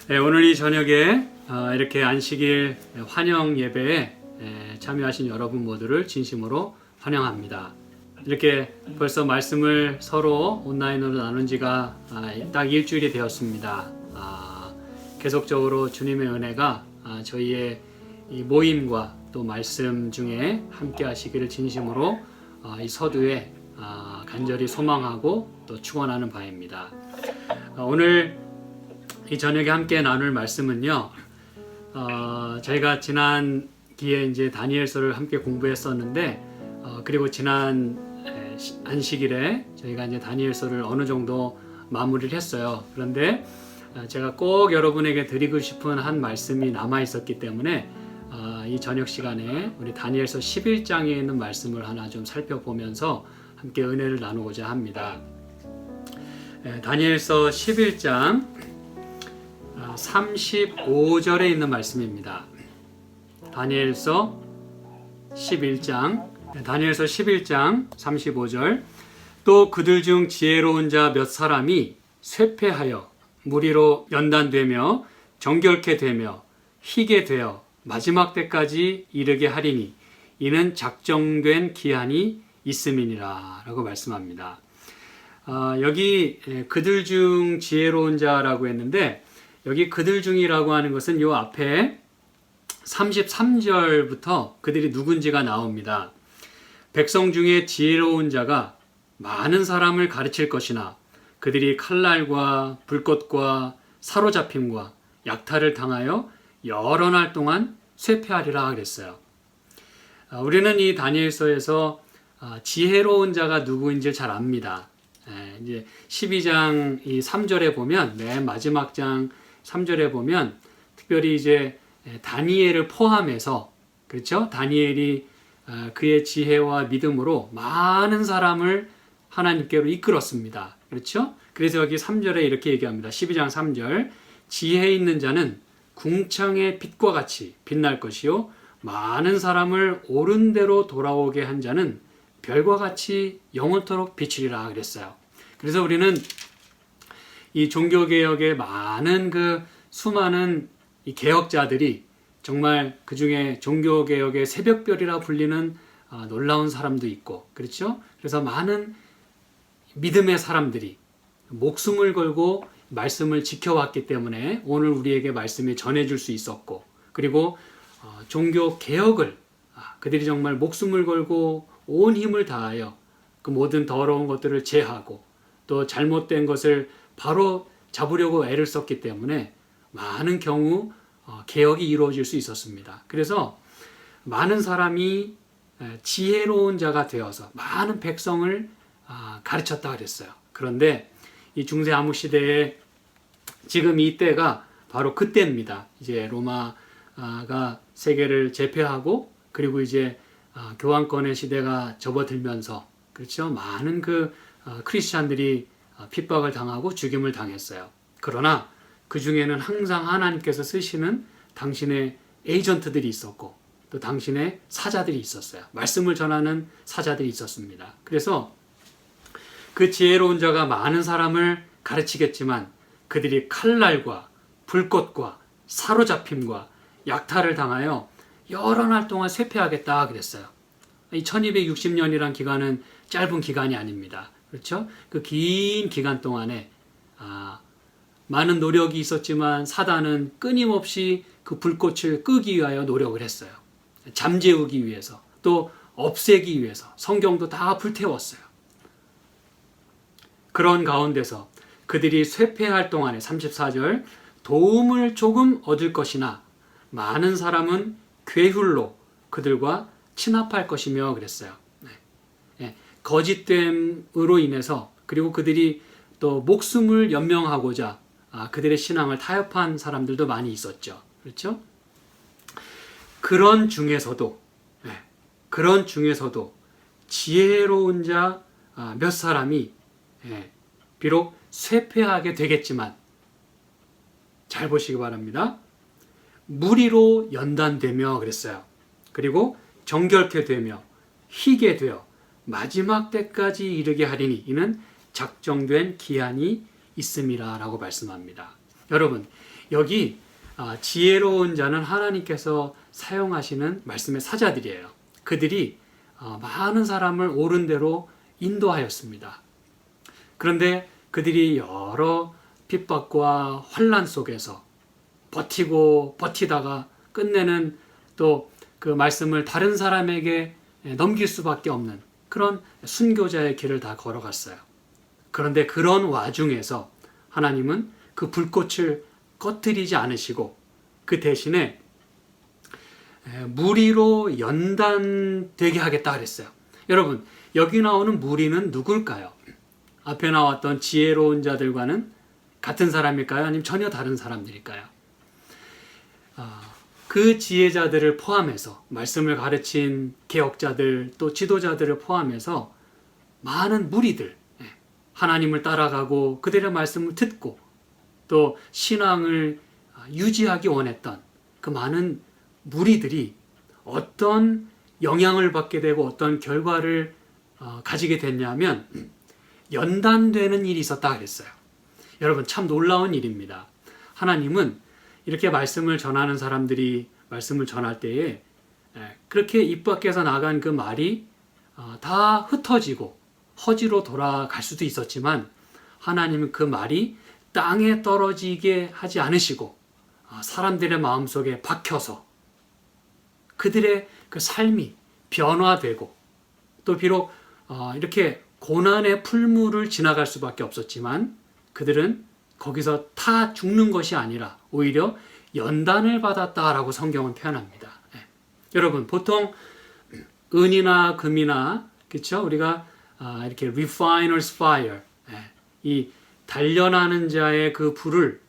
네, 오늘 이 저녁에 이렇게 안식일 환영 예배에 참여하신 여러분 모두를 진심으로 환영합니다. 이렇게 벌써 말씀을 서로 온라인으로 나눈 지가 딱 일주일이 되었습니다. 계속적으로 주님의 은혜가 저희의 이 모임과 또 말씀 중에 함께 하시기를 진심으로 이 서두에 간절히 소망하고 또 축원하는 바입니다. 오늘 이 저녁에 함께 나눌 말씀은요, 저희가 지난 기회에 이제 다니엘서를 함께 공부했었는데, 그리고 지난 안식일에 저희가 이제 다니엘서를 어느 정도 마무리를 했어요. 그런데 제가 꼭 여러분에게 드리고 싶은 한 말씀이 남아 있었기 때문에 이 저녁 시간에 우리 다니엘서 11장에 있는 말씀을 하나 좀 살펴보면서 함께 은혜를 나누고자 합니다. 다니엘서 11장 35절에 있는 말씀입니다. 다니엘서 11장 35절. 또 그들 중 지혜로운 자 몇 사람이 쇠폐하여 무리로 연단되며 정결케 되며 희게 되어 마지막 때까지 이르게 하리니 이는 작정된 기한이 있음이니라 라고 말씀합니다. 여기 그들 중 지혜로운 자라고 했는데, 여기 그들 중이라고 하는 것은 이 앞에 33절부터 그들이 누군지가 나옵니다. 백성 중에 지혜로운 자가 많은 사람을 가르칠 것이나 그들이 칼날과 불꽃과 사로잡힘과 약탈을 당하여 여러 날 동안 쇠폐하리라 그랬어요. 우리는 이 다니엘서에서 지혜로운 자가 누구인지 잘 압니다. 이제 12장 이 3절에 보면, 맨 마지막 장 3절에 보면 특별히 이제 다니엘을 포함해서, 그렇죠? 다니엘이 그의 지혜와 믿음으로 많은 사람을 하나님께로 이끌었습니다. 그렇죠? 그래서 여기 3절에 이렇게 얘기합니다. 12장 3절. 지혜 있는 자는 궁창의 빛과 같이 빛날 것이요 많은 사람을 옳은 대로 돌아오게 한 자는 별과 같이 영원토록 비치리라 그랬어요. 그래서 우리는 이 종교개혁의 많은 그 수많은 이 개혁자들이 정말 그 중에 종교개혁의 새벽별이라 불리는 놀라운 사람도 있고, 그렇죠? 그래서 많은 믿음의 사람들이 목숨을 걸고 말씀을 지켜왔기 때문에 오늘 우리에게 말씀이 전해줄 수 있었고, 그리고 종교개혁을 그들이 정말 목숨을 걸고 온 힘을 다하여 그 모든 더러운 것들을 제하고 또 잘못된 것을 바로 잡으려고 애를 썼기 때문에 많은 경우 개혁이 이루어질 수 있었습니다. 그래서 많은 사람이 지혜로운 자가 되어서 많은 백성을 가르쳤다 그랬어요. 그런데 이 중세 암흑 시대에 지금 이 때가 바로 그때입니다. 이제 로마가 세계를 제패하고, 그리고 이제 교황권의 시대가 접어들면서, 그렇죠? 많은 그 크리스찬들이 핍박을 당하고 죽임을 당했어요. 그러나 그 중에는 항상 하나님께서 쓰시는 당신의 에이전트들이 있었고, 또 당신의 사자들이 있었어요. 말씀을 전하는 사자들이 있었습니다. 그래서 그 지혜로운 자가 많은 사람을 가르치겠지만 그들이 칼날과 불꽃과 사로잡힘과 약탈을 당하여 여러 날 동안 쇠폐하겠다 그랬어요. 이 1260년이란 기간은 짧은 기간이 아닙니다. 그렇죠? 그 긴 기간 동안에 많은 노력이 있었지만 사단은 끊임없이 그 불꽃을 끄기 위하여 노력을 했어요. 잠재우기 위해서, 또 없애기 위해서 성경도 다 불태웠어요. 그런 가운데서 그들이 쇠폐할 동안에 34절, 도움을 조금 얻을 것이나 많은 사람은 괴훌로 그들과 친합할 것이며 그랬어요. 거짓됨으로 인해서, 그리고 그들이 또 목숨을 연명하고자 그들의 신앙을 타협한 사람들도 많이 있었죠. 그렇죠? 그런 중에서도 지혜로운 자 몇 사람이 비록 쇠폐하게 되겠지만, 잘 보시기 바랍니다. 무리로 연단되며 그랬어요. 그리고 정결케 되며 희게 되어 마지막 때까지 이르게 하리니 이는 작정된 기한이 있음이라 라고 말씀합니다. 여러분, 여기 지혜로운 자는 하나님께서 사용하시는 말씀의 사자들이에요. 그들이 많은 사람을 옳은 대로 인도하였습니다. 그런데 그들이 여러 핍박과 환난 속에서 버티고 버티다가 끝내는 또 그 말씀을 다른 사람에게 넘길 수밖에 없는 그런 순교자의 길을 다 걸어갔어요. 그런데 그런 와중에서 하나님은 그 불꽃을 꺼뜨리지 않으시고 그 대신에 무리로 연단되게 하겠다 그랬어요. 여러분, 여기 나오는 무리는 누굴까요? 앞에 나왔던 지혜로운 자들과는 같은 사람일까요? 아니면 전혀 다른 사람들일까요? 그 지혜자들을 포함해서 말씀을 가르친 개혁자들 또 지도자들을 포함해서 많은 무리들, 하나님을 따라가고 그들의 말씀을 듣고 또 신앙을 유지하기 원했던 그 많은 무리들이 어떤 영향을 받게 되고 어떤 결과를 가지게 됐냐면 연단되는 일이 있었다 그랬어요. 여러분, 참 놀라운 일입니다. 하나님은 이렇게 말씀을 전하는 사람들이 말씀을 전할 때에 그렇게 입 밖에서 나간 그 말이 다 흩어지고 허지로 돌아갈 수도 있었지만 하나님은 그 말이 땅에 떨어지게 하지 않으시고 사람들의 마음속에 박혀서 그들의 그 삶이 변화되고 또 비록 이렇게 고난의 풀무를 지나갈 수밖에 없었지만 그들은 거기서 타 죽는 것이 아니라 오히려 연단을 받았다라고 성경은 표현합니다. 여러분, 보통 은이나 금이나 그렇죠? 우리가 이렇게 refiner's fire, 이 단련하는 자의 그 불을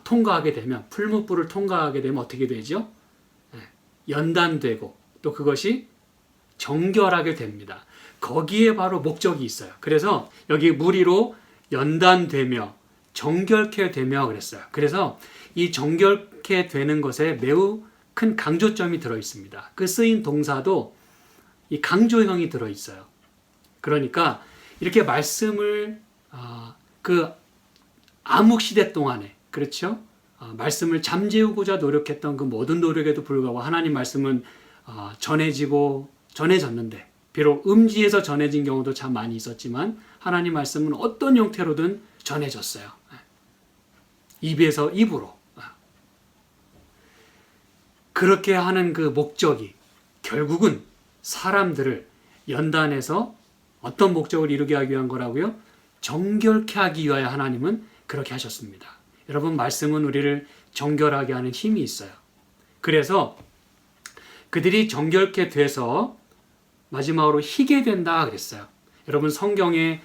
통과하게 되면 풀무불을 통과하게 되면 어떻게 되죠? 연단되고 또 그것이 정결하게 됩니다. 거기에 바로 목적이 있어요. 그래서 여기 무리로 연단되며 정결케 되며 그랬어요. 그래서 이 정결케 되는 것에 매우 큰 강조점이 들어 있습니다. 그 쓰인 동사도 이 강조형이 들어 있어요. 그러니까 이렇게 말씀을 그 암흑 시대 동안에 그렇죠? 말씀을 잠재우고자 노력했던 그 모든 노력에도 불구하고 하나님 말씀은 전해졌는데 비록 음지에서 전해진 경우도 참 많이 있었지만 하나님 말씀은 어떤 형태로든 전해졌어요. 입에서 입으로. 그렇게 하는 그 목적이 결국은 사람들을 연단해서 어떤 목적을 이루게 하기 위한 거라고요? 정결케 하기 위하여 하나님은 그렇게 하셨습니다. 여러분, 말씀은 우리를 정결하게 하는 힘이 있어요. 그래서 그들이 정결케 돼서 마지막으로 희게 된다 그랬어요. 여러분, 성경에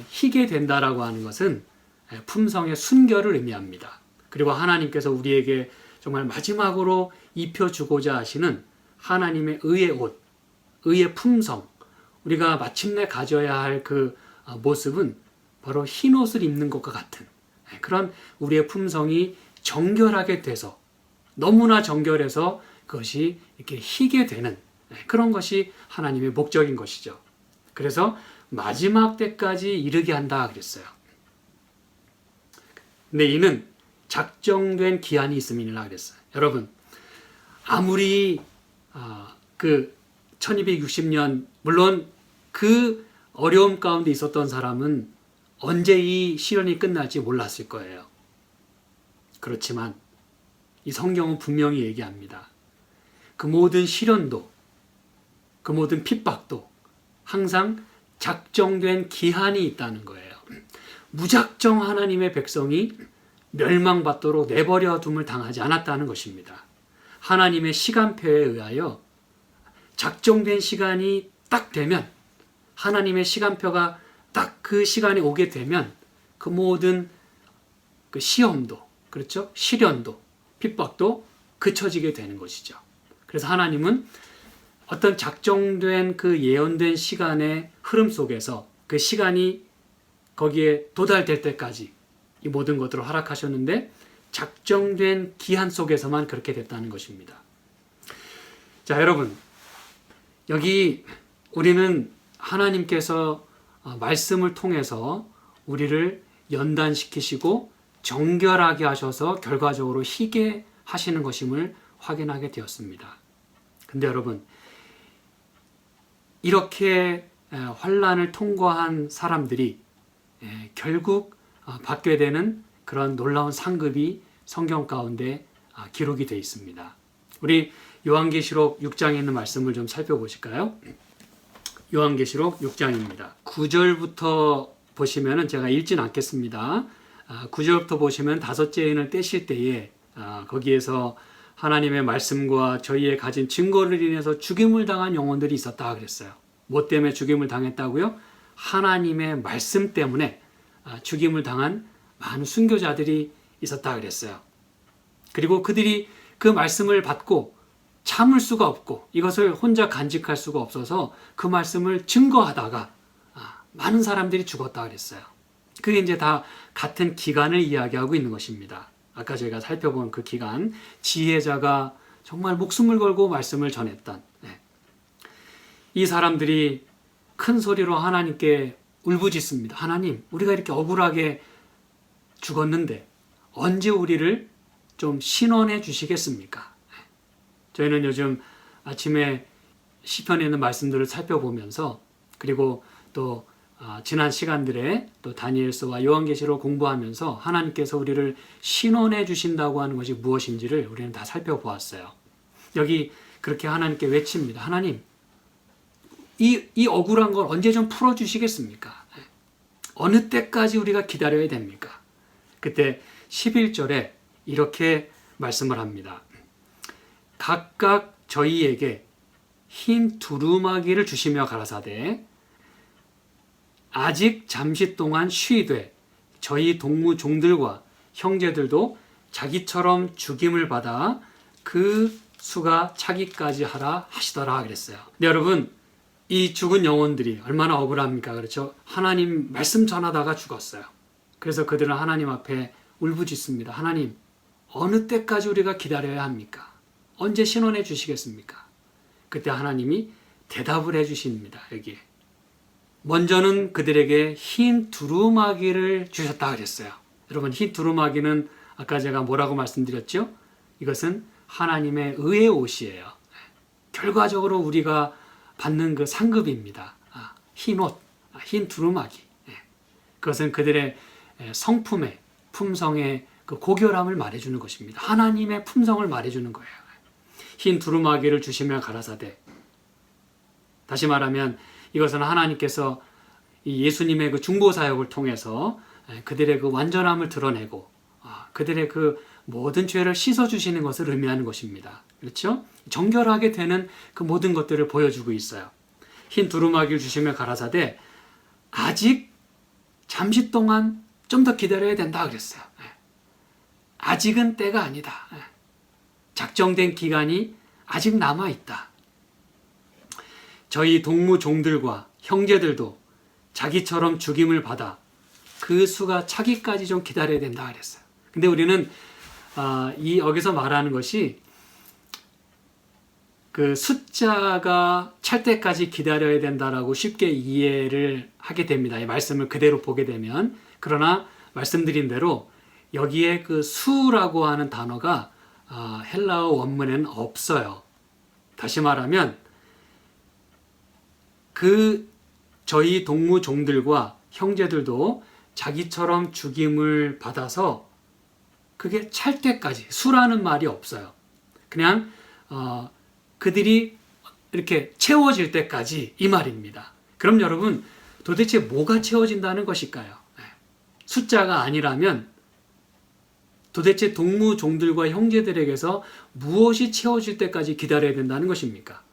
희게 된다라고 하는 것은 품성의 순결을 의미합니다. 그리고 하나님께서 우리에게 정말 마지막으로 입혀주고자 하시는 하나님의 의의 옷, 의의 품성, 우리가 마침내 가져야 할 그 모습은 바로 흰 옷을 입는 것과 같은 그런 우리의 품성이 정결하게 돼서 너무나 정결해서 그것이 이렇게 희게 되는 그런 것이 하나님의 목적인 것이죠. 그래서 마지막 때까지 이르게 한다 그랬어요. 근데 이는 작정된 기한이 있음이라 그랬어요. 여러분, 아무리 그 1260년 물론 그 어려움 가운데 있었던 사람은 언제 이 시련이 끝날지 몰랐을 거예요. 그렇지만 이 성경은 분명히 얘기합니다. 그 모든 시련도 그 모든 핍박도 항상 작정된 기한이 있다는 거예요. 무작정 하나님의 백성이 멸망받도록 내버려 둠을 당하지 않았다는 것입니다. 하나님의 시간표에 의하여 작정된 시간이 딱 되면 하나님의 시간표가 딱 그 시간에 오게 되면 그 모든 그 시험도 그렇죠? 시련도 핍박도 그쳐지게 되는 것이죠. 그래서 하나님은 어떤 작정된 그 예언된 시간의 흐름 속에서 그 시간이 거기에 도달될 때까지 이 모든 것들을 허락하셨는데 작정된 기한 속에서만 그렇게 됐다는 것입니다. 자, 여러분, 여기 우리는 하나님께서 말씀을 통해서 우리를 연단시키시고 정결하게 하셔서 결과적으로 희게 하시는 것임을 확인하게 되었습니다. 근데 여러분, 이렇게 환난을 통과한 사람들이 결국 받게 되는 그런 놀라운 상급이 성경 가운데 기록이 되어 있습니다. 우리 요한계시록 6장에 있는 말씀을 좀 살펴보실까요? 요한계시록 6장입니다. 9절부터 보시면은 제가 읽진 않겠습니다. 9절부터 보시면 다섯째 인을 떼실 때에 거기에서 하나님의 말씀과 저희의 가진 증거를 인해서 죽임을 당한 영혼들이 있었다 그랬어요. 뭐 때문에 죽임을 당했다고요? 하나님의 말씀 때문에 죽임을 당한 많은 순교자들이 있었다 그랬어요. 그리고 그들이 그 말씀을 받고 참을 수가 없고 이것을 혼자 간직할 수가 없어서 그 말씀을 증거하다가 많은 사람들이 죽었다 그랬어요. 그게 이제 다 같은 기간을 이야기하고 있는 것입니다. 아까 저희가 살펴본 그 기간, 지혜자가 정말 목숨을 걸고 말씀을 전했던 이 사람들이 큰 소리로 하나님께 울부짖습니다. 하나님, 우리가 이렇게 억울하게 죽었는데 언제 우리를 좀 신원해 주시겠습니까? 저희는 요즘 아침에 시편에 있는 말씀들을 살펴보면서 그리고 또 지난 시간들에 또 다니엘서와 요한계시록 공부하면서 하나님께서 우리를 신원해 주신다고 하는 것이 무엇인지를 우리는 다 살펴보았어요. 여기 그렇게 하나님께 외칩니다. 하나님, 이 억울한 걸 언제 좀 풀어주시겠습니까? 어느 때까지 우리가 기다려야 됩니까? 그때 11절에 이렇게 말씀을 합니다. 각각 저희에게 흰 두루마기를 주시며 가라사대 아직 잠시 동안 쉬되 저희 동무 종들과 형제들도 자기처럼 죽임을 받아 그 수가 차기까지 하라 하시더라 그랬어요. 네, 여러분, 이 죽은 영혼들이 얼마나 억울합니까? 그렇죠? 하나님 말씀 전하다가 죽었어요. 그래서 그들은 하나님 앞에 울부짖습니다. 하나님, 어느 때까지 우리가 기다려야 합니까? 언제 신원해 주시겠습니까? 그때 하나님이 대답을 해 주십니다. 여기에. 먼저는 그들에게 흰 두루마기를 주셨다 그랬어요. 여러분, 흰 두루마기는 아까 제가 뭐라고 말씀드렸죠? 이것은 하나님의 의의 옷이에요. 결과적으로 우리가 받는 그 상급입니다. 흰 옷, 흰 두루마기. 그것은 그들의 성품의, 품성의 그 고결함을 말해주는 것입니다. 하나님의 품성을 말해주는 거예요. 흰 두루마기를 주시며 가라사대. 다시 말하면 이것은 하나님께서 이 예수님의 그 중보 사역을 통해서 그들의 그 완전함을 드러내고 그들의 그 모든 죄를 씻어주시는 것을 의미하는 것입니다. 그렇죠? 정결하게 되는 그 모든 것들을 보여주고 있어요. 흰 두루마기를 주시며 가라사대 아직 잠시 동안 좀 더 기다려야 된다 그랬어요. 아직은 때가 아니다. 작정된 기간이 아직 남아있다. 저희 동무 종들과 형제들도 자기처럼 죽임을 받아 그 수가 차기까지 좀 기다려야 된다 그랬어요. 근데 우리는 여기서 말하는 것이 그 숫자가 찰 때까지 기다려야 된다라고 쉽게 이해를 하게 됩니다. 이 말씀을 그대로 보게 되면. 그러나 말씀드린 대로 여기에 그 수라고 하는 단어가 헬라어 원문에는 없어요. 다시 말하면 저희 동무 종들과 형제들도 자기처럼 죽임을 받아서 그게 찰 때까지, 수라는 말이 없어요. 그냥 그들이 이렇게 채워질 때까지 이 말입니다. 그럼 여러분, 도대체 뭐가 채워진다는 것일까요? 숫자가 아니라면 도대체 동무 종들과 형제들에게서 무엇이 채워질 때까지 기다려야 된다는 것입니까?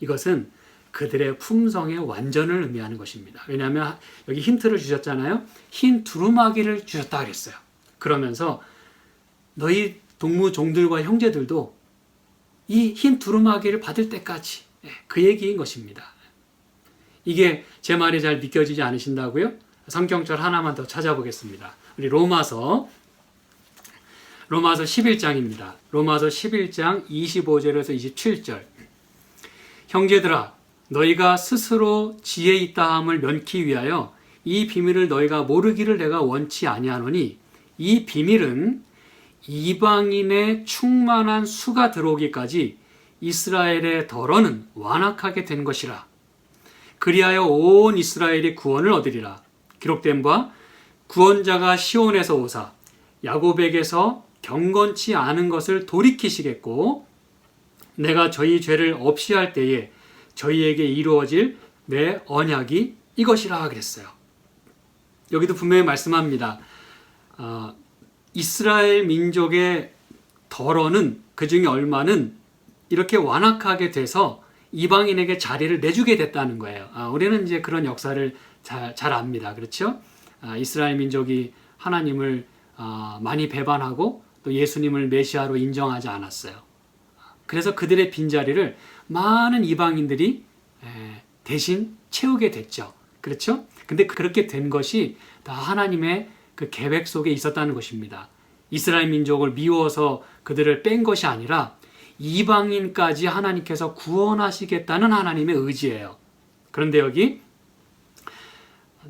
이것은 그들의 품성의 완전을 의미하는 것입니다. 왜냐하면 여기 힌트를 주셨잖아요. 흰 두루마기를 주셨다 그랬어요. 그러면서 너희 동무 종들과 형제들도 이 흰 두루마기를 받을 때까지, 그 얘기인 것입니다. 이게 제 말이 잘 믿겨지지 않으신다고요? 성경절 하나만 더 찾아보겠습니다. 우리 로마서 11장입니다. 로마서 11장 25절에서 27절. 형제들아, 너희가 스스로 지혜 있다함을 면키 위하여 이 비밀을 너희가 모르기를 내가 원치 아니하노니 이 비밀은 이방인의 충만한 수가 들어오기까지 이스라엘의 덜어는 완악하게 된 것이라. 그리하여 온 이스라엘이 구원을 얻으리라. 기록된 바 구원자가 시온에서 오사 야곱에게서 경건치 않은 것을 돌이키시겠고 내가 저희 죄를 없이 할 때에 저희에게 이루어질 내 언약이 이것이라 그랬어요. 여기도 분명히 말씀합니다. 이스라엘 민족의 덜어는 그중에 얼마는 이렇게 완악하게 돼서 이방인에게 자리를 내주게 됐다는 거예요. 우리는 이제 그런 역사를 잘 압니다. 그렇죠? 이스라엘 민족이 하나님을 많이 배반하고 또 예수님을 메시아로 인정하지 않았어요. 그래서 그들의 빈자리를 많은 이방인들이 대신 채우게 됐죠. 그렇죠? 근데 그렇게 된 것이 다 하나님의 그 계획 속에 있었다는 것입니다. 이스라엘 민족을 미워서 그들을 뺀 것이 아니라 이방인까지 하나님께서 구원하시겠다는 하나님의 의지예요. 그런데 여기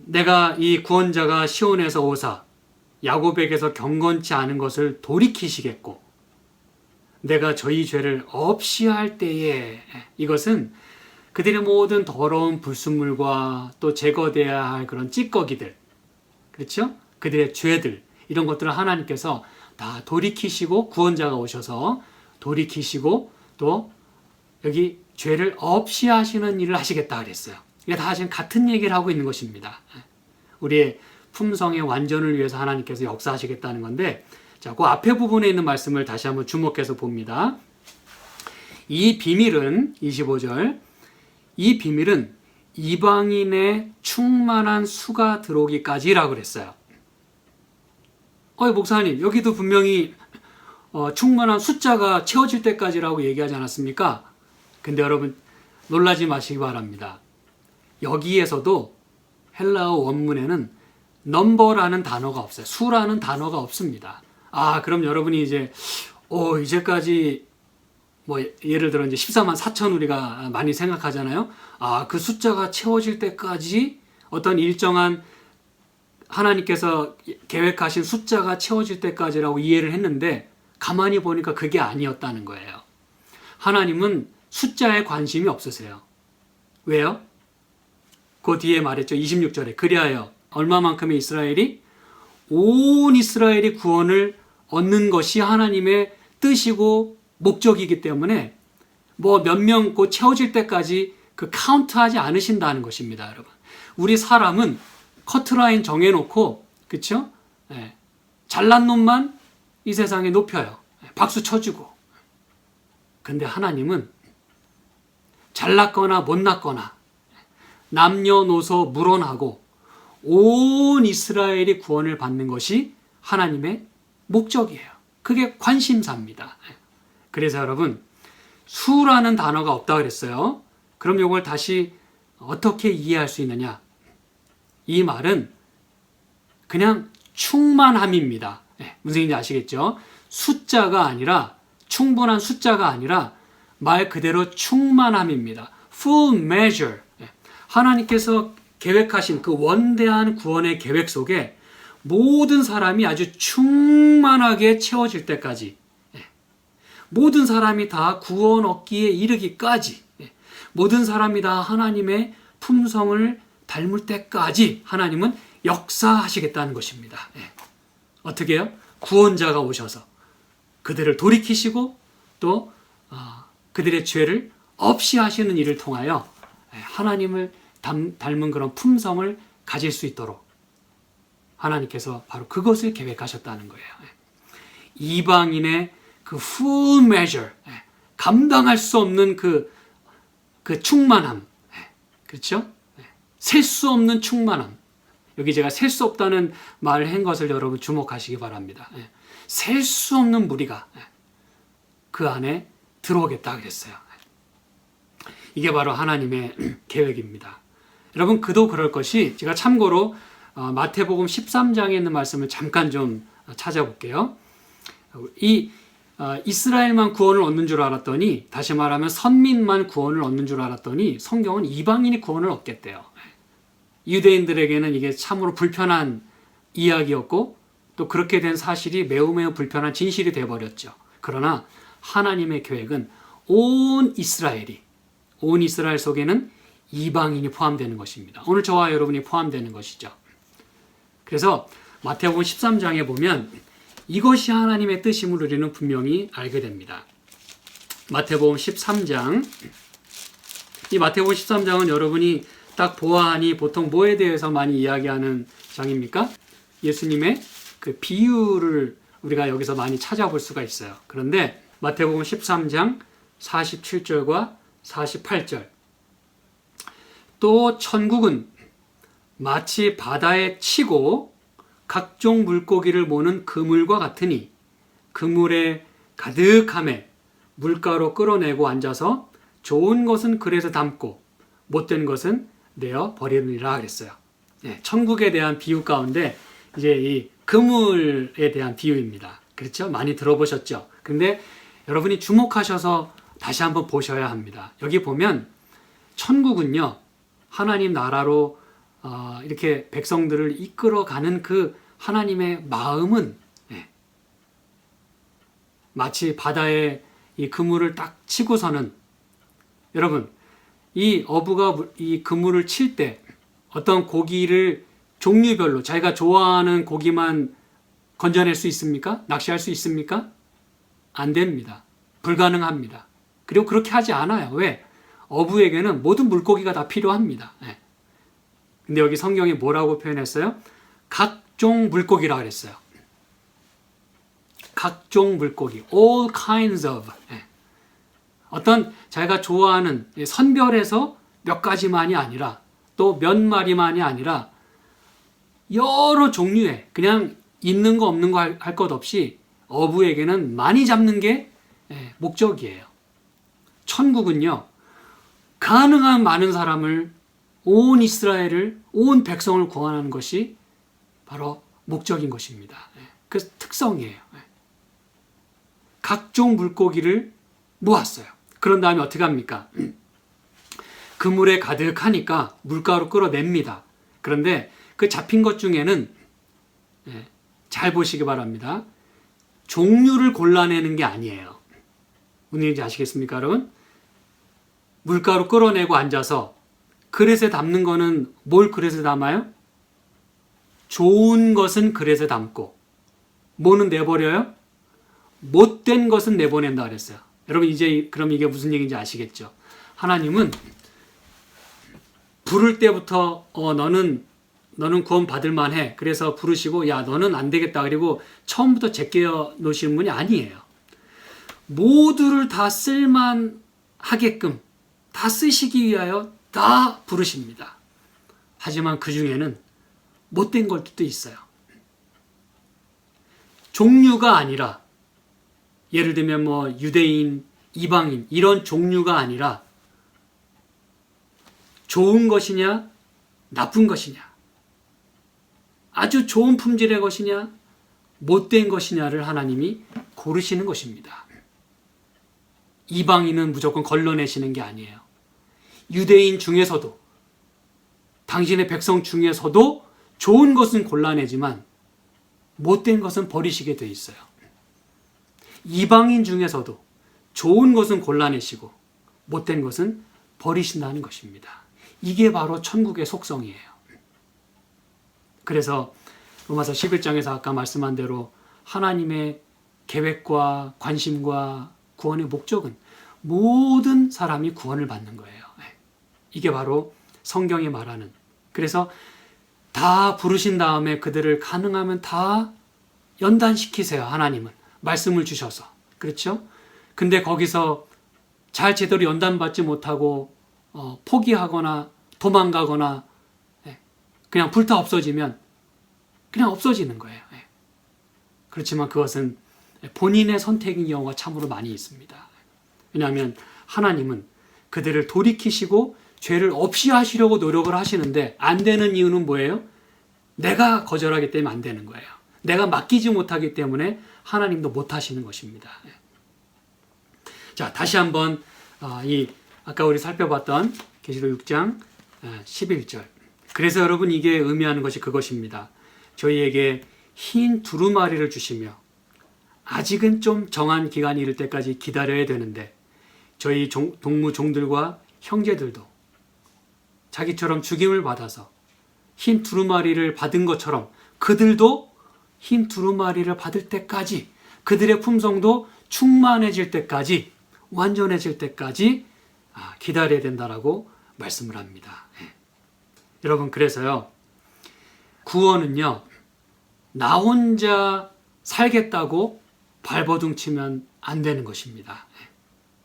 내가 이 구원자가 시온에서 오사 야곱에게서 경건치 않은 것을 돌이키시겠고 내가 저희 죄를 없이 할 때에 이것은 그들의 모든 더러운 불순물과 또 제거돼야 할 그런 찌꺼기들 그렇죠? 그들의 죄들 이런 것들을 하나님께서 다 돌이키시고 구원자가 오셔서 돌이키시고 또 여기 죄를 없이 하시는 일을 하시겠다 그랬어요. 이게 다 지금 같은 얘기를 하고 있는 것입니다. 우리의 품성의 완전을 위해서 하나님께서 역사하시겠다는 건데 자, 그 앞에 부분에 있는 말씀을 다시 한번 주목해서 봅니다. 이 비밀은 25절 이 비밀은 이방인의 충만한 수가 들어오기까지라고 그랬어요. 목사님 여기도 분명히 충만한 숫자가 채워질 때까지라고 얘기하지 않았습니까? 근데 여러분 놀라지 마시기 바랍니다. 여기에서도 헬라어 원문에는 넘버라는 단어가 없어요. 수라는 단어가 없습니다. 그럼 여러분이 이제까지 뭐 예를 들어 이제 14만 4천 우리가 많이 생각하잖아요. 그 숫자가 채워질 때까지 어떤 일정한 하나님께서 계획하신 숫자가 채워질 때까지라고 이해를 했는데 가만히 보니까 그게 아니었다는 거예요. 하나님은 숫자에 관심이 없으세요. 왜요? 그 뒤에 말했죠. 26절에 그리하여 얼마만큼의 이스라엘이 온 이스라엘이 구원을 얻는 것이 하나님의 뜻이고 목적이기 때문에 뭐 몇 명 곧 채워질 때까지 그 카운트하지 않으신다는 것입니다, 여러분. 우리 사람은 커트라인 정해놓고 그렇죠? 잘난 놈만 이 세상에 높여요. 박수 쳐주고. 근데 하나님은 잘났거나 못났거나 남녀노소 물어나고 온 이스라엘이 구원을 받는 것이 하나님의 목적이에요. 그게 관심사입니다. 그래서 여러분 수라는 단어가 없다 그랬어요. 그럼 이걸 다시 어떻게 이해할 수 있느냐? 이 말은 그냥 충만함입니다. 무슨 얘기인지 아시겠죠? 숫자가 아니라 충분한 숫자가 아니라 말 그대로 충만함입니다. full measure. 하나님께서 계획하신 그 원대한 구원의 계획 속에 모든 사람이 아주 충만하게 채워질 때까지 모든 사람이 다 구원 얻기에 이르기까지 모든 사람이 다 하나님의 품성을 닮을 때까지 하나님은 역사하시겠다는 것입니다. 어떻게 해요? 구원자가 오셔서 그들을 돌이키시고 또 그들의 죄를 없이 하시는 일을 통하여 하나님을 닮은 그런 품성을 가질 수 있도록 하나님께서 바로 그것을 계획하셨다는 거예요. 이방인의 그 full measure, 감당할 수 없는 그 충만함, 그렇죠? 셀 수 없는 충만함. 여기 제가 셀 수 없다는 말을 한 것을 여러분 주목하시기 바랍니다. 셀 수 없는 무리가 그 안에 들어오겠다 그랬어요. 이게 바로 하나님의 계획입니다. 여러분 그도 그럴 것이 제가 참고로 마태복음 13장에 있는 말씀을 잠깐 좀 찾아볼게요. 이스라엘만 구원을 얻는 줄 알았더니 다시 말하면 선민만 구원을 얻는 줄 알았더니 성경은 이방인이 구원을 얻겠대요. 유대인들에게는 이게 참으로 불편한 이야기였고 또 그렇게 된 사실이 매우 불편한 진실이 되어버렸죠. 그러나 하나님의 계획은 온 이스라엘 속에는 이방인이 포함되는 것입니다. 오늘 저와 여러분이 포함되는 것이죠. 그래서 마태복음 13장에 보면 이것이 하나님의 뜻임을 우리는 분명히 알게 됩니다. 마태복음 13장. 이 마태복음 13장은 여러분이 딱 보아하니 보통 뭐에 대해서 많이 이야기하는 장입니까? 예수님의 그 비유를 우리가 여기서 많이 찾아볼 수가 있어요. 그런데 마태복음 13장 47절과 48절. 또 천국은 마치 바다에 치고 각종 물고기를 모는 그물과 같으니 그물에 가득함에 물가로 끌어내고 앉아서 좋은 것은 그릇에 담고 못된 것은 내어 버리느니라 그랬어요. 네, 천국에 대한 비유 가운데 이제 이 그물에 대한 비유입니다. 그렇죠? 많이 들어보셨죠? 근데 여러분이 주목하셔서 다시 한번 보셔야 합니다. 여기 보면 천국은요, 하나님 나라로 이렇게 백성들을 이끌어가는 그 하나님의 마음은 마치 바다에 이 그물을 딱 치고서는, 여러분 이 어부가 이 그물을 칠 때 어떤 고기를 종류별로 자기가 좋아하는 고기만 건져낼 수 있습니까? 낚시할 수 있습니까? 안 됩니다. 불가능합니다. 그리고 그렇게 하지 않아요. 왜? 어부에게는 모든 물고기가 다 필요합니다. 근데 여기 성경이 뭐라고 표현했어요? 각종 물고기라 그랬어요. 각종 물고기, all kinds of. 어떤 자기가 좋아하는 선별해서 몇 가지만이 아니라 또 몇 마리만이 아니라 여러 종류의, 그냥 있는 거 없는 거 할 것 없이 어부에게는 많이 잡는 게 목적이에요. 천국은요, 가능한 많은 사람을, 온 이스라엘을, 온 백성을 구원하는 것이 바로 목적인 것입니다. 그 특성이에요. 각종 물고기를 모았어요. 그런 다음에 어떻게 합니까? 그물에 가득하니까 물가로 끌어냅니다. 그런데 그 잡힌 것 중에는 잘 보시기 바랍니다. 종류를 골라내는 게 아니에요. 무슨 얘기인지 아시겠습니까, 여러분? 물가로 끌어내고 앉아서 그릇에 담는 거는 뭘 그릇에 담아요? 좋은 것은 그릇에 담고 뭐는 내버려요? 못된 것은 내보낸다 그랬어요. 여러분 이제 그럼 이게 무슨 얘기인지 아시겠죠? 하나님은 부를 때부터 너는 구원 받을 만해. 그래서 부르시고 야 너는 안 되겠다. 그리고 처음부터 제껴 놓으시는 분이 아니에요. 모두를 다 쓸만하게끔 다 쓰시기 위하여 다 부르십니다. 하지만 그 중에는 못된 것도 있어요. 종류가 아니라, 예를 들면 뭐 유대인, 이방인 이런 종류가 아니라 좋은 것이냐 나쁜 것이냐, 아주 좋은 품질의 것이냐 못된 것이냐를 하나님이 고르시는 것입니다. 이방인은 무조건 걸러내시는 게 아니에요. 유대인 중에서도, 당신의 백성 중에서도 좋은 것은 골라내지만 못된 것은 버리시게 돼 있어요. 이방인 중에서도 좋은 것은 골라내시고 못된 것은 버리신다는 것입니다. 이게 바로 천국의 속성이에요. 그래서 로마서 11장에서 아까 말씀한 대로 하나님의 계획과 관심과 구원의 목적은 모든 사람이 구원을 받는 거예요. 이게 바로 성경이 말하는, 그래서 다 부르신 다음에 그들을 가능하면 다 연단시키세요. 하나님은 말씀을 주셔서. 그렇죠? 근데 거기서 잘 제대로 연단받지 못하고 포기하거나 도망가거나 그냥 불타 없어지면 그냥 없어지는 거예요. 그렇지만 그것은 본인의 선택인 경우가 참으로 많이 있습니다. 왜냐하면 하나님은 그들을 돌이키시고 죄를 없이 하시려고 노력을 하시는데 안 되는 이유는 뭐예요? 내가 거절하기 때문에 안 되는 거예요. 내가 맡기지 못하기 때문에 하나님도 못 하시는 것입니다. 자, 다시 한번 아까 우리 살펴봤던 계시록 6장 11절. 그래서 여러분 이게 의미하는 것이 그것입니다. 저희에게 흰 두루마리를 주시며 아직은 좀 정한 기간이 이를 때까지 기다려야 되는데 저희 동무종들과 형제들도 자기처럼 죽임을 받아서 흰 두루마리를 받은 것처럼 그들도 흰 두루마리를 받을 때까지 그들의 품성도 충만해질 때까지 완전해질 때까지 기다려야 된다라고 말씀을 합니다. 여러분 그래서요 구원은요 나 혼자 살겠다고 발버둥 치면 안 되는 것입니다.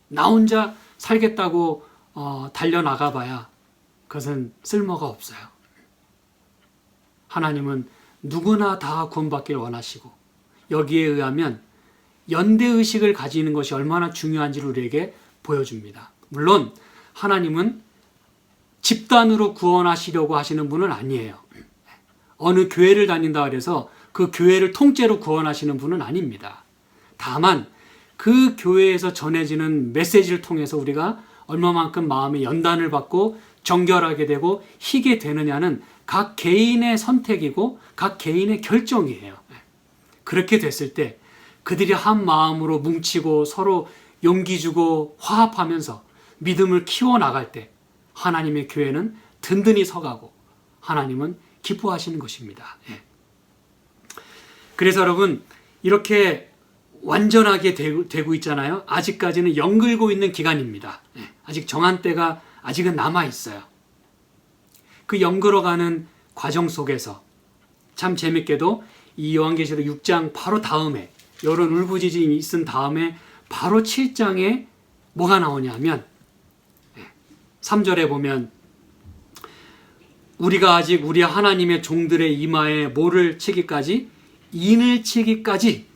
나 혼자 살겠다고 달려나가 봐야 그것은 쓸모가 없어요. 하나님은 누구나 다 구원받기를 원하시고 여기에 의하면 연대의식을 가지는 것이 얼마나 중요한지를 우리에게 보여줍니다. 물론 하나님은 집단으로 구원하시려고 하시는 분은 아니에요. 어느 교회를 다닌다 그래서 그 교회를 통째로 구원하시는 분은 아닙니다. 다만 그 교회에서 전해지는 메시지를 통해서 우리가 얼마만큼 마음의 연단을 받고 정결하게 되고 희게 되느냐는 각 개인의 선택이고 각 개인의 결정이에요. 그렇게 됐을 때 그들이 한 마음으로 뭉치고 서로 용기 주고 화합하면서 믿음을 키워나갈 때 하나님의 교회는 든든히 서가고 하나님은 기뻐하시는 것입니다. 그래서 여러분 이렇게 완전하게 되고 있잖아요. 아직까지는 연글고 있는 기간입니다. 아직 정한 때가 아직은 남아있어요. 그 연글어가는 과정 속에서 참 재밌게도 이 요한계시록 6장 바로 다음에 이런 울부짖음이 있은 다음에 바로 7장에 뭐가 나오냐면 3절에 보면 우리가 아직 우리 하나님의 종들의 이마에 모를 치기까지 인을 치기까지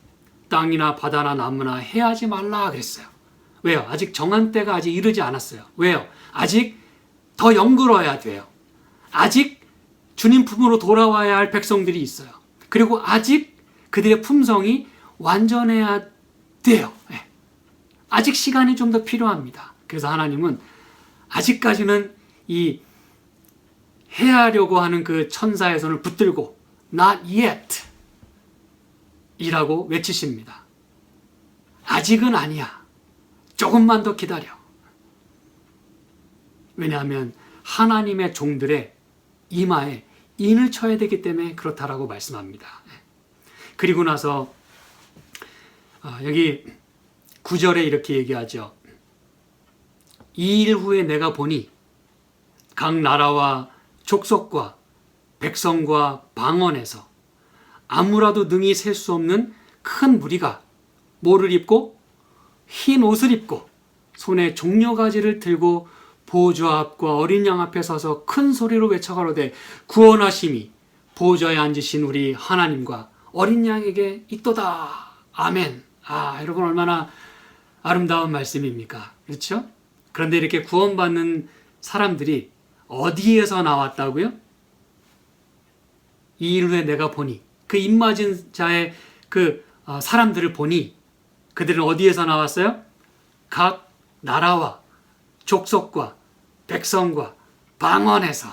땅이나 바다나 나무나 해하지 말라 그랬어요. 왜요? 아직 정한 때가 아직 이르지 않았어요. 왜요? 아직 더 연글어야 돼요. 아직 주님 품으로 돌아와야 할 백성들이 있어요. 그리고 아직 그들의 품성이 완전해야 돼요. 아직 시간이 좀 더 필요합니다. 그래서 하나님은 아직까지는 이 해하려고 하는 그 천사의 손을 붙들고 Not yet 이라고 외치십니다. 아직은 아니야. 조금만 더 기다려. 왜냐하면 하나님의 종들의 이마에 인을 쳐야 되기 때문에 그렇다라고 말씀합니다. 그리고 나서 여기 9절에 이렇게 얘기하죠. 이 일 후에 내가 보니 각 나라와 족속과 백성과 방언에서 아무라도 능히 셀 수 없는 큰 무리가 뭐를 입고 흰 옷을 입고 손에 종려가지를 들고 보좌 앞과 어린 양 앞에 서서 큰 소리로 외쳐가로되 구원하심이 보좌에 앉으신 우리 하나님과 어린 양에게 있도다. 아멘. 여러분 얼마나 아름다운 말씀입니까? 그렇죠? 그런데 이렇게 구원받는 사람들이 어디에서 나왔다고요? 이 일 후에 내가 보니 그 입맞은 자의 그 사람들을 보니 그들은 어디에서 나왔어요? 각 나라와 족속과 백성과 방언에서.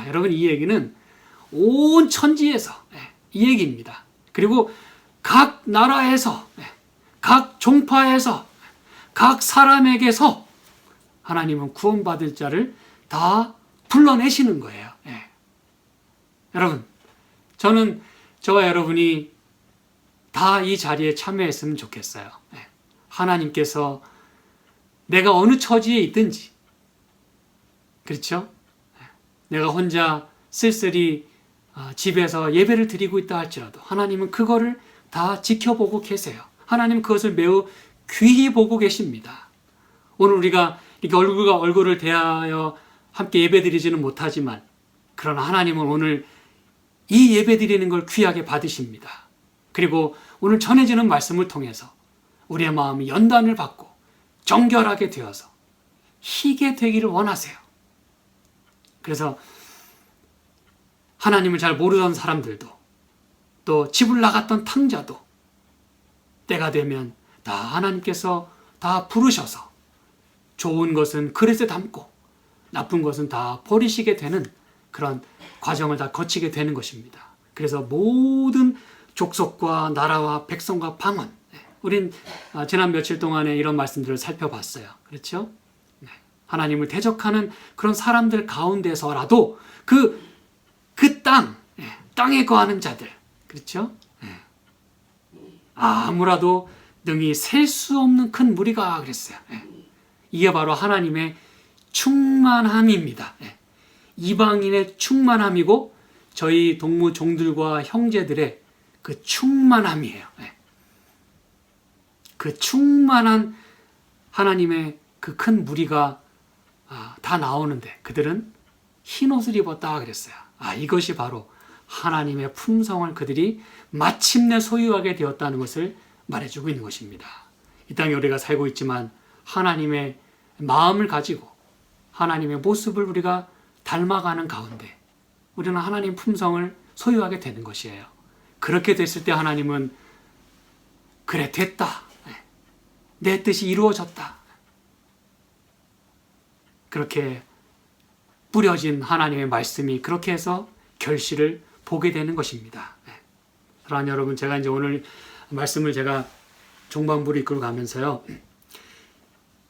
여러분 이 얘기는 온 천지에서 이 얘기입니다. 그리고 각 나라에서 각 종파에서 각 사람에게서 하나님은 구원받을 자를 다 불러내시는 거예요. 여러분 저는 저와 여러분이 다 이 자리에 참여했으면 좋겠어요. 하나님께서 내가 어느 처지에 있든지 그렇죠? 내가 혼자 쓸쓸히 집에서 예배를 드리고 있다 할지라도 하나님은 그거를 다 지켜보고 계세요. 하나님은 그것을 매우 귀히 보고 계십니다. 오늘 우리가 이렇게 얼굴과 얼굴을 대하여 함께 예배 드리지는 못하지만 그러나 하나님은 오늘 이 예배 드리는 걸 귀하게 받으십니다. 그리고 오늘 전해지는 말씀을 통해서 우리의 마음이 연단을 받고 정결하게 되어서 희게 되기를 원하세요. 그래서 하나님을 잘 모르던 사람들도 또 집을 나갔던 탕자도 때가 되면 다 하나님께서 다 부르셔서 좋은 것은 그릇에 담고 나쁜 것은 다 버리시게 되는 그런 과정을 다 거치게 되는 것입니다. 그래서 모든 족속과 나라와 백성과 방언. 우린 지난 며칠 동안에 이런 말씀들을 살펴봤어요. 그렇죠? 하나님을 대적하는 그런 사람들 가운데서라도 그 땅에 거하는 자들. 그렇죠? 아무라도 능히 셀 수 없는 큰 무리가 그랬어요. 이게 바로 하나님의 충만함입니다. 이방인의 충만함이고 저희 동무 종들과 형제들의 그 충만함이에요. 그 충만한 하나님의 그 큰 무리가 다 나오는데 그들은 흰 옷을 입었다 그랬어요. 이것이 바로 하나님의 품성을 그들이 마침내 소유하게 되었다는 것을 말해주고 있는 것입니다. 이 땅에 우리가 살고 있지만 하나님의 마음을 가지고 하나님의 모습을 우리가 닮아가는 가운데 우리는 하나님 품성을 소유하게 되는 것이에요. 그렇게 됐을 때 하나님은 그래 됐다. 내 뜻이 이루어졌다. 그렇게 뿌려진 하나님의 말씀이 그렇게 해서 결실을 보게 되는 것입니다. 사랑하는 여러분, 제가 이제 오늘 말씀을 제가 종반부로 이끌어 가면서요.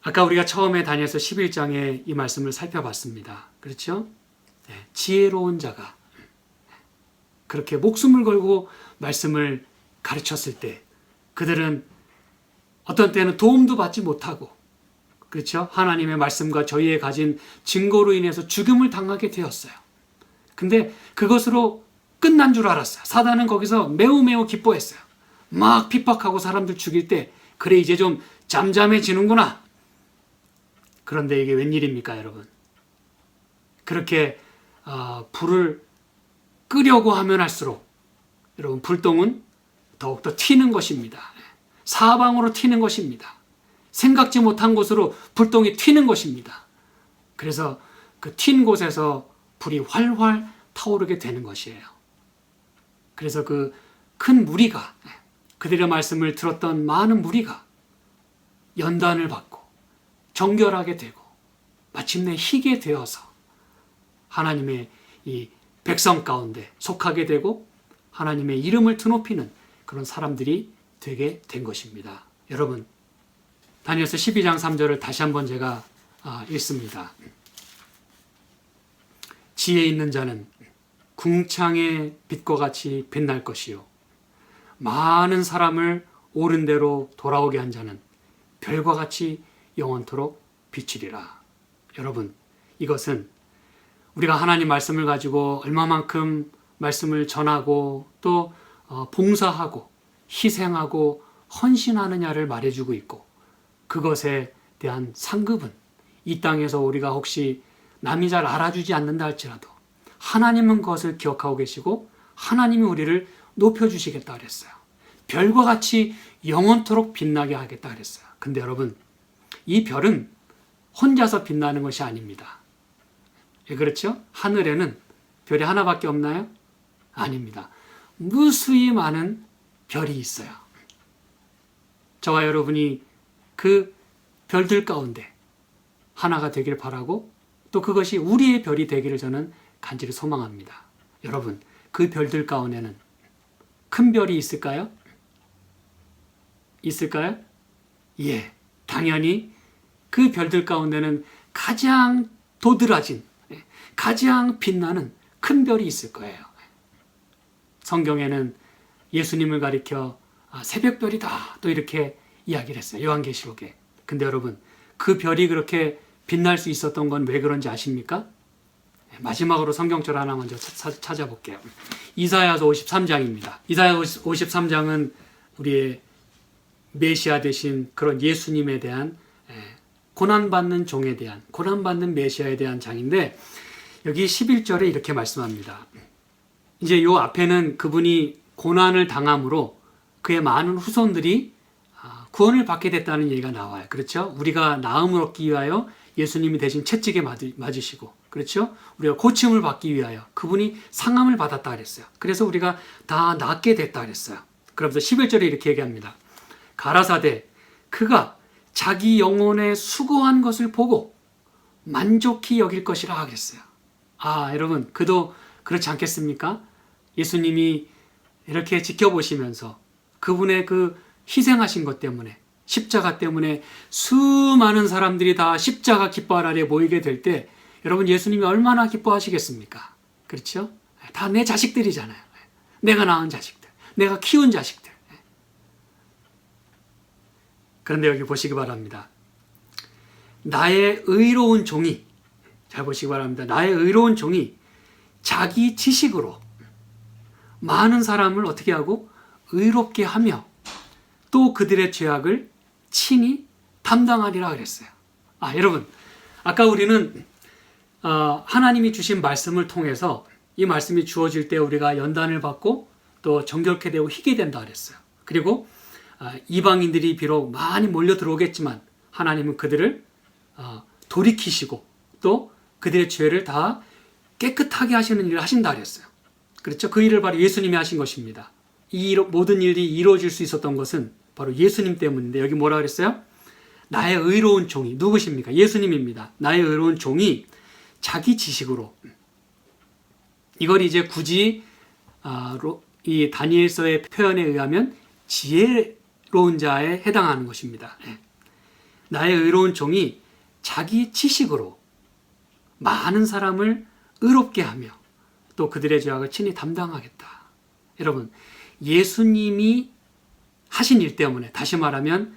아까 우리가 처음에 다니엘서 11장에 이 말씀을 살펴봤습니다. 그렇죠? 지혜로운 자가 그렇게 목숨을 걸고 말씀을 가르쳤을 때 그들은 어떤 때는 도움도 받지 못하고 그렇죠? 하나님의 말씀과 저희의 가진 증거로 인해서 죽음을 당하게 되었어요. 근데 그것으로 끝난 줄 알았어요. 사단은 거기서 매우 기뻐했어요. 막 핍박하고 사람들 죽일 때 그래 이제 좀 잠잠해지는구나. 그런데 이게 웬일입니까 여러분? 그렇게 불을 끄려고 하면 할수록 여러분 불똥은 더욱더 튀는 것입니다. 사방으로 튀는 것입니다. 생각지 못한 곳으로 불똥이 튀는 것입니다. 그래서 그 튄 곳에서 불이 활활 타오르게 되는 것이에요. 그래서 그 큰 무리가 그들의 말씀을 들었던 많은 무리가 연단을 받고 정결하게 되고 마침내 희게 되어서 하나님의 이 백성 가운데 속하게 되고 하나님의 이름을 드높이는 그런 사람들이 되게 된 것입니다. 여러분, 다니엘서 12장 3절을 다시 한번 제가 읽습니다. 지혜 있는 자는 궁창의 빛과 같이 빛날 것이요 많은 사람을 옳은 대로 돌아오게 한 자는 별과 같이 영원토록 비치리라. 여러분, 이것은 우리가 하나님 말씀을 가지고 얼마만큼 말씀을 전하고 또 봉사하고 희생하고 헌신하느냐를 말해주고 있고 그것에 대한 상급은 이 땅에서 우리가 혹시 남이 잘 알아주지 않는다 할지라도 하나님은 그것을 기억하고 계시고 하나님이 우리를 높여주시겠다 그랬어요. 별과 같이 영원토록 빛나게 하겠다 그랬어요. 근데 여러분, 이 별은 혼자서 빛나는 것이 아닙니다. 예, 그렇죠? 하늘에는 별이 하나밖에 없나요? 아닙니다. 무수히 많은 별이 있어요. 저와 여러분이 그 별들 가운데 하나가 되길 바라고 또 그것이 우리의 별이 되기를 저는 간절히 소망합니다. 여러분, 그 별들 가운데는 큰 별이 있을까요? 있을까요? 예, 당연히 그 별들 가운데는 가장 도드라진, 가장 빛나는 큰 별이 있을 거예요. 성경에는 예수님을 가리켜 새벽별이다 또 이렇게 이야기를 했어요. 요한계시록에. 근데 여러분, 그 별이 그렇게 빛날 수 있었던 건 왜 그런지 아십니까? 마지막으로 성경절 하나 먼저 찾아볼게요. 이사야서 53장입니다. 이사야서 53장은 우리의 메시아 되신 그런 예수님에 대한 고난받는 종에 대한, 고난받는 메시아에 대한 장인데 여기 11절에 이렇게 말씀합니다. 이제 요 앞에는 그분이 고난을 당함으로 그의 많은 후손들이 구원을 받게 됐다는 얘기가 나와요. 그렇죠? 우리가 나음을 얻기 위하여 예수님이 대신 채찍에 맞으시고, 그렇죠? 우리가 고침을 받기 위하여 그분이 상함을 받았다 그랬어요. 그래서 우리가 다 낫게 됐다 그랬어요. 그러면서 11절에 이렇게 얘기합니다. 가라사대 그가 자기 영혼에 수고한 것을 보고 만족히 여길 것이라 그랬어요. 여러분, 그도 그렇지 않겠습니까? 예수님이 이렇게 지켜보시면서 그분의 그 희생하신 것 때문에, 십자가 때문에 수많은 사람들이 다 십자가 깃발 아래 모이게 될 때 여러분, 예수님이 얼마나 기뻐하시겠습니까? 그렇죠? 다 내 자식들이잖아요. 내가 낳은 자식들, 내가 키운 자식들. 그런데 여기 보시기 바랍니다. 나의 의로운 종이, 잘 보시기 바랍니다. 나의 의로운 종이 자기 지식으로 많은 사람을 어떻게 하고 의롭게 하며 또 그들의 죄악을 친히 담당하리라 그랬어요. 여러분, 아까 우리는 하나님이 주신 말씀을 통해서 이 말씀이 주어질 때 우리가 연단을 받고 또 정결케 되고 희게 된다 그랬어요. 그리고 이방인들이 비록 많이 몰려 들어오겠지만 하나님은 그들을 돌이키시고 또 그들의 죄를 다 깨끗하게 하시는 일을 하신다 그랬어요. 그렇죠? 그 일을 바로 예수님이 하신 것입니다. 이 모든 일이 이루어질 수 있었던 것은 바로 예수님 때문인데, 여기 뭐라 그랬어요? 나의 의로운 종이, 누구십니까? 예수님입니다. 나의 의로운 종이 자기 지식으로, 이걸 이제 굳이 이 다니엘서의 표현에 의하면 지혜로운 자에 해당하는 것입니다. 나의 의로운 종이 자기 지식으로 많은 사람을 의롭게 하며 또 그들의 죄악을 친히 담당하겠다. 여러분, 예수님이 하신 일 때문에, 다시 말하면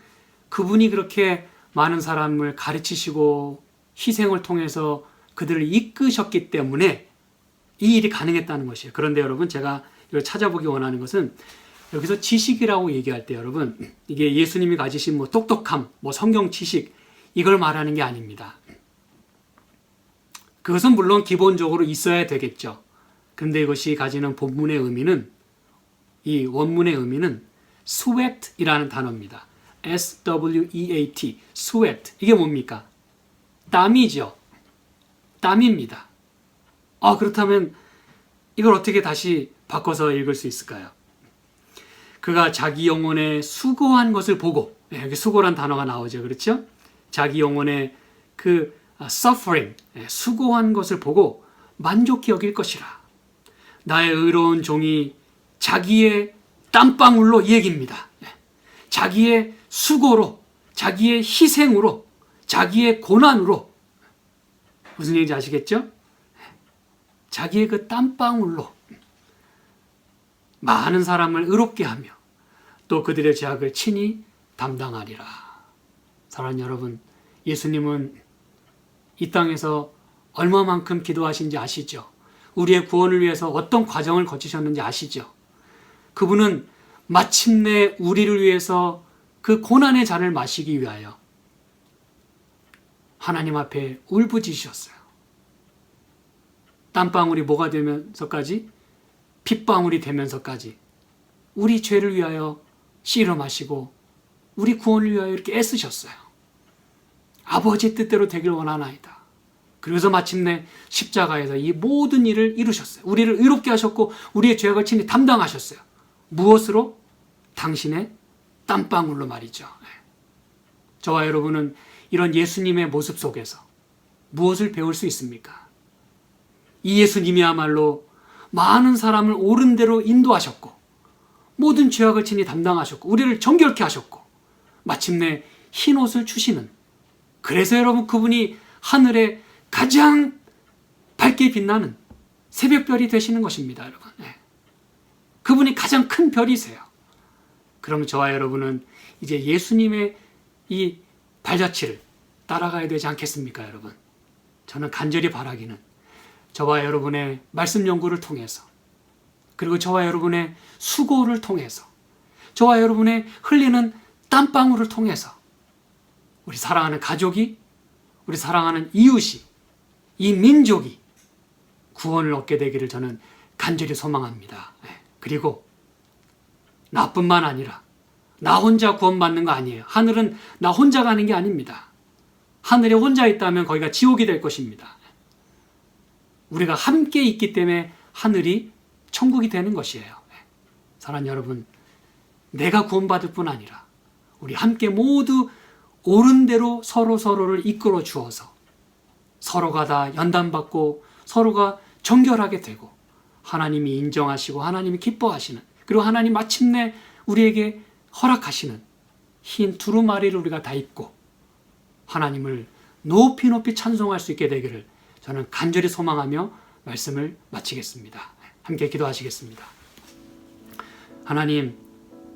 그분이 그렇게 많은 사람을 가르치시고 희생을 통해서 그들을 이끄셨기 때문에 이 일이 가능했다는 것이에요. 그런데 여러분, 제가 이걸 찾아보기 원하는 것은 여기서 지식이라고 얘기할 때 여러분, 이게 예수님이 가지신 뭐 똑똑함, 뭐 성경 지식, 이걸 말하는 게 아닙니다. 그것은 물론 기본적으로 있어야 되겠죠. 그런데 이것이 가지는 본문의 의미는, 이 원문의 의미는 sweat이라는 단어입니다. S-W-E-A-T, sweat. 이게 뭡니까? 땀이죠. 땀입니다. 그렇다면 이걸 어떻게 다시 바꿔서 읽을 수 있을까요? 그가 자기 영혼에 수고한 것을 보고, 여기 수고란 단어가 나오죠. 그렇죠? 자기 영혼에 그 suffering, 수고한 것을 보고 만족히 여길 것이라. 나의 의로운 종이 자기의 땀방울로, 이 얘기입니다. 자기의 수고로, 자기의 희생으로, 자기의 고난으로, 무슨 얘기인지 아시겠죠? 자기의 그 땀방울로 많은 사람을 의롭게 하며 또 그들의 죄악을 친히 담당하리라. 사랑하는 여러분, 예수님은 이 땅에서 얼마만큼 기도하신지 아시죠? 우리의 구원을 위해서 어떤 과정을 거치셨는지 아시죠? 그분은 마침내 우리를 위해서 그 고난의 잔을 마시기 위하여 하나님 앞에 울부짖으셨어요. 땀방울이 뭐가 되면서까지? 핏방울이 되면서까지 우리 죄를 위하여 씨름하시고 우리 구원을 위하여 이렇게 애쓰셨어요. 아버지 뜻대로 되길 원하나이다. 그래서 마침내 십자가에서 이 모든 일을 이루셨어요. 우리를 의롭게 하셨고 우리의 죄악을 친히 담당하셨어요. 무엇으로? 당신의 땀방울로 말이죠. 저와 여러분은 이런 예수님의 모습 속에서 무엇을 배울 수 있습니까? 이 예수님이야말로 많은 사람을 옳은 대로 인도하셨고 모든 죄악을 친히 담당하셨고 우리를 정결케 하셨고 마침내 흰 옷을 주시는, 그래서 여러분 그분이 하늘에 가장 밝게 빛나는 새벽별이 되시는 것입니다. 여러분, 그분이 가장 큰 별이세요. 그럼 저와 여러분은 이제 예수님의 이 발자취를 따라가야 되지 않겠습니까? 여러분, 저는 간절히 바라기는 저와 여러분의 말씀 연구를 통해서, 그리고 저와 여러분의 수고를 통해서, 저와 여러분의 흘리는 땀방울을 통해서 우리 사랑하는 가족이, 우리 사랑하는 이웃이, 이 민족이 구원을 얻게 되기를 저는 간절히 소망합니다. 그리고 나뿐만 아니라 나 혼자 구원받는 거 아니에요. 하늘은 나 혼자 가는 게 아닙니다. 하늘에 혼자 있다면 거기가 지옥이 될 것입니다. 우리가 함께 있기 때문에 하늘이 천국이 되는 것이에요. 사랑하는 여러분, 내가 구원받을 뿐 아니라 우리 함께 모두 옳은 대로 서로를 이끌어 주어서 서로가 다 연단받고 서로가 정결하게 되고 하나님이 인정하시고 하나님이 기뻐하시는 그리고 하나님 마침내 우리에게 허락하시는 흰 두루마리를 우리가 다 입고 하나님을 높이 높이 찬송할 수 있게 되기를 저는 간절히 소망하며 말씀을 마치겠습니다. 함께 기도하시겠습니다. 하나님,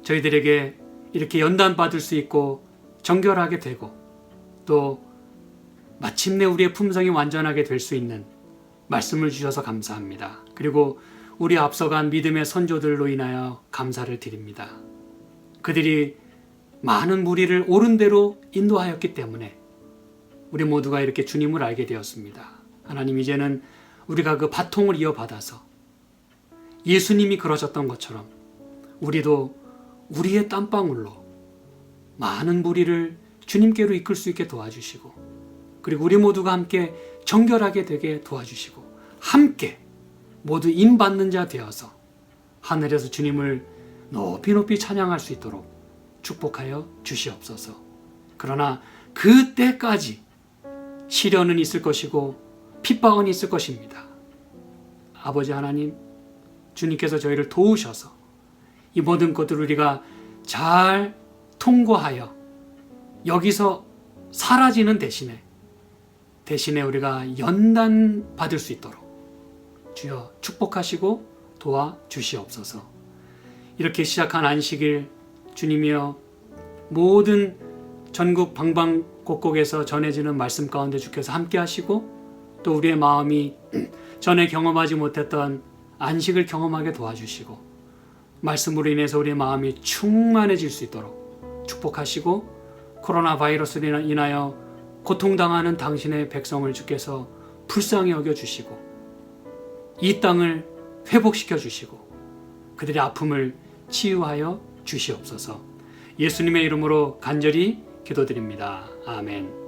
저희들에게 이렇게 연단받을 수 있고 정결하게 되고 또 마침내 우리의 품성이 완전하게 될 수 있는 말씀을 주셔서 감사합니다. 그리고 우리 앞서간 믿음의 선조들로 인하여 감사를 드립니다. 그들이 많은 무리를 옳은 대로 인도하였기 때문에 우리 모두가 이렇게 주님을 알게 되었습니다. 하나님, 이제는 우리가 그 바통을 이어받아서 예수님이 그러셨던 것처럼 우리도 우리의 땀방울로 많은 무리를 주님께로 이끌 수 있게 도와주시고, 그리고 우리 모두가 함께 정결하게 되게 도와주시고, 함께 모두 인받는 자 되어서 하늘에서 주님을 높이 높이 찬양할 수 있도록 축복하여 주시옵소서. 그러나 그때까지 시련은 있을 것이고 핍박은 있을 것입니다. 아버지 하나님, 주님께서 저희를 도우셔서 이 모든 것들을 우리가 잘 통과하여 여기서 사라지는 대신에 우리가 연단 받을 수 있도록 주여 축복하시고 도와주시옵소서. 이렇게 시작한 안식일, 주님이여 모든 전국 방방곡곡에서 전해지는 말씀 가운데 주께서 함께 하시고 또 우리의 마음이 전에 경험하지 못했던 안식을 경험하게 도와주시고 말씀으로 인해서 우리의 마음이 충만해질 수 있도록 축복하시고 코로나 바이러스로 인하여 고통당하는 당신의 백성을 주께서 불쌍히 여겨주시고 이 땅을 회복시켜 주시고 그들의 아픔을 치유하여 주시옵소서. 예수님의 이름으로 간절히 기도드립니다. 아멘.